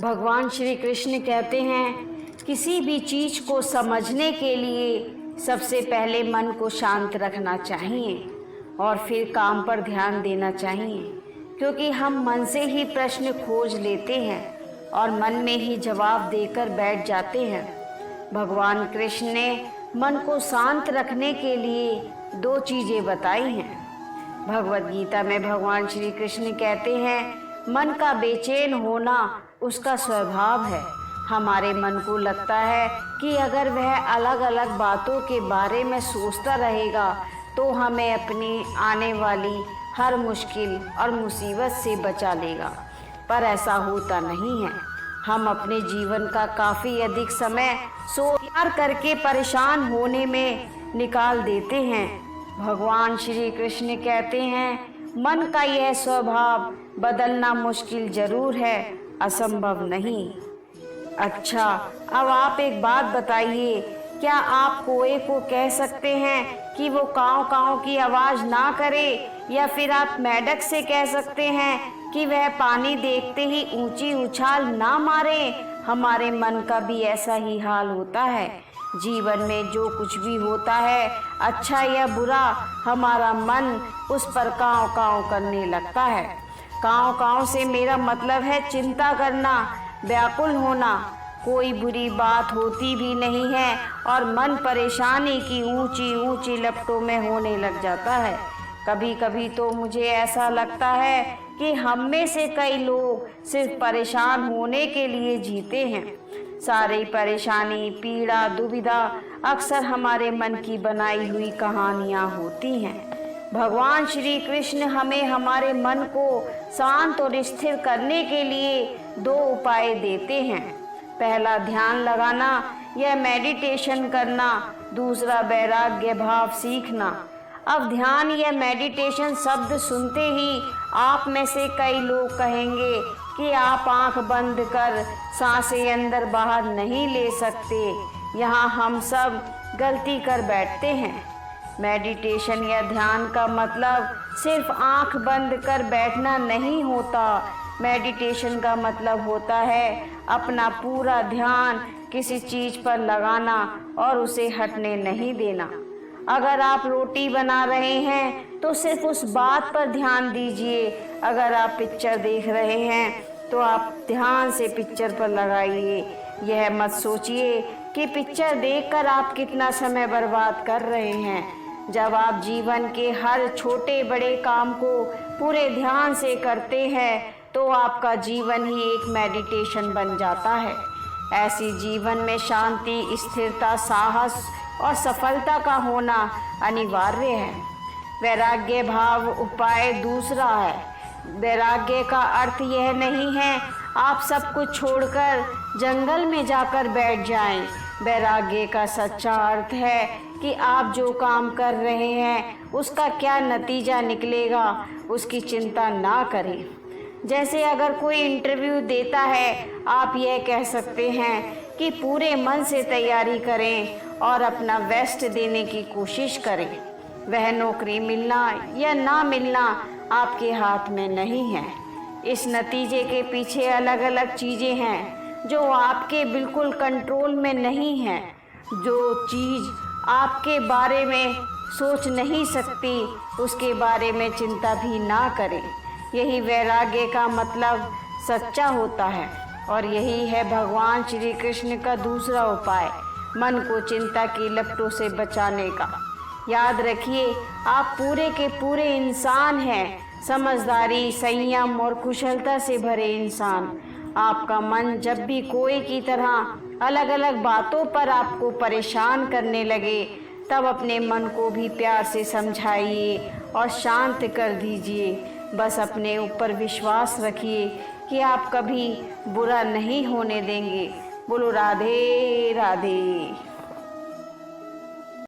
भगवान श्री कृष्ण कहते हैं किसी भी चीज़ को समझने के लिए सबसे पहले मन को शांत रखना चाहिए और फिर काम पर ध्यान देना चाहिए, क्योंकि हम मन से ही प्रश्न खोज लेते हैं और मन में ही जवाब देकर बैठ जाते हैं। भगवान कृष्ण ने मन को शांत रखने के लिए दो चीज़ें बताई हैं। भगवद गीता में भगवान श्री कृष्ण कहते हैं मन का बेचैन होना उसका स्वभाव है। हमारे मन को लगता है कि अगर वह अलग अलग बातों के बारे में सोचता रहेगा तो हमें अपनी आने वाली हर मुश्किल और मुसीबत से बचा लेगा, पर ऐसा होता नहीं है। हम अपने जीवन का काफ़ी अधिक समय सोच करके परेशान होने में निकाल देते हैं। भगवान श्री कृष्ण कहते हैं मन का यह स्वभाव बदलना मुश्किल जरूर है, असंभव नहीं। अच्छा, अब आप एक बात बताइए, क्या आप कुएं को कह सकते हैं कि वो काँव काँव की आवाज़ ना करे, या फिर आप मेंढक से कह सकते हैं कि वह पानी देखते ही ऊंची उछाल ना मारे? हमारे मन का भी ऐसा ही हाल होता है। जीवन में जो कुछ भी होता है, अच्छा या बुरा, हमारा मन उस पर काँव काँव करने लगता है। काँव काँव से मेरा मतलब है चिंता करना, व्याकुल होना। कोई बुरी बात होती भी नहीं है और मन परेशानी की ऊंची ऊंची लपटों में होने लग जाता है। कभी कभी तो मुझे ऐसा लगता है कि हम में से कई लोग सिर्फ परेशान होने के लिए जीते हैं। सारी परेशानी, पीड़ा, दुविधा अक्सर हमारे मन की बनाई हुई कहानियाँ होती हैं। भगवान श्री कृष्ण हमें हमारे मन को शांत और स्थिर करने के लिए दो उपाय देते हैं। पहला ध्यान लगाना या मेडिटेशन करना, दूसरा वैराग्य भाव सीखना। अब ध्यान या मेडिटेशन शब्द सुनते ही आप में से कई लोग कहेंगे कि आप आंख बंद कर सांसें अंदर बाहर नहीं ले सकते। यहाँ हम सब गलती कर बैठते हैं। मेडिटेशन या ध्यान का मतलब सिर्फ आंख बंद कर बैठना नहीं होता। मेडिटेशन का मतलब होता है अपना पूरा ध्यान किसी चीज़ पर लगाना और उसे हटने नहीं देना। अगर आप रोटी बना रहे हैं तो सिर्फ उस बात पर ध्यान दीजिए। अगर आप पिक्चर देख रहे हैं तो आप ध्यान से पिक्चर पर लगाइए। यह मत सोचिए कि पिक्चर देखकर आप कितना समय बर्बाद कर रहे हैं। जब आप जीवन के हर छोटे बड़े काम को पूरे ध्यान से करते हैं तो आपका जीवन ही एक मेडिटेशन बन जाता है। ऐसी जीवन में शांति, स्थिरता, साहस और सफलता का होना अनिवार्य है। वैराग्य भाव उपाय दूसरा है। वैराग्य का अर्थ यह नहीं है आप सब कुछ छोड़कर जंगल में जाकर बैठ जाएं। वैराग्य का सच्चा अर्थ है कि आप जो काम कर रहे हैं उसका क्या नतीजा निकलेगा उसकी चिंता ना करें। जैसे अगर कोई इंटरव्यू देता है, आप यह कह सकते हैं कि पूरे मन से तैयारी करें और अपना बेस्ट देने की कोशिश करें। वह नौकरी मिलना या ना मिलना आपके हाथ में नहीं है। इस नतीजे के पीछे अलग अलग चीज़ें हैं जो आपके बिल्कुल कंट्रोल में नहीं हैं। जो चीज़ आपके बारे में सोच नहीं सकती उसके बारे में चिंता भी ना करें। यही वैराग्य का मतलब सच्चा होता है और यही है भगवान श्री कृष्ण का दूसरा उपाय, मन को चिंता की लपटों से बचाने का। याद रखिए, आप पूरे के पूरे इंसान हैं, समझदारी, संयम और कुशलता से भरे इंसान। आपका मन जब भी कोई की तरह अलग अलग बातों पर आपको परेशान करने लगे तब अपने मन को भी प्यार से समझाइए और शांत कर दीजिए। बस अपने ऊपर विश्वास रखिए कि आप कभी बुरा नहीं होने देंगे। बोलो राधे राधे।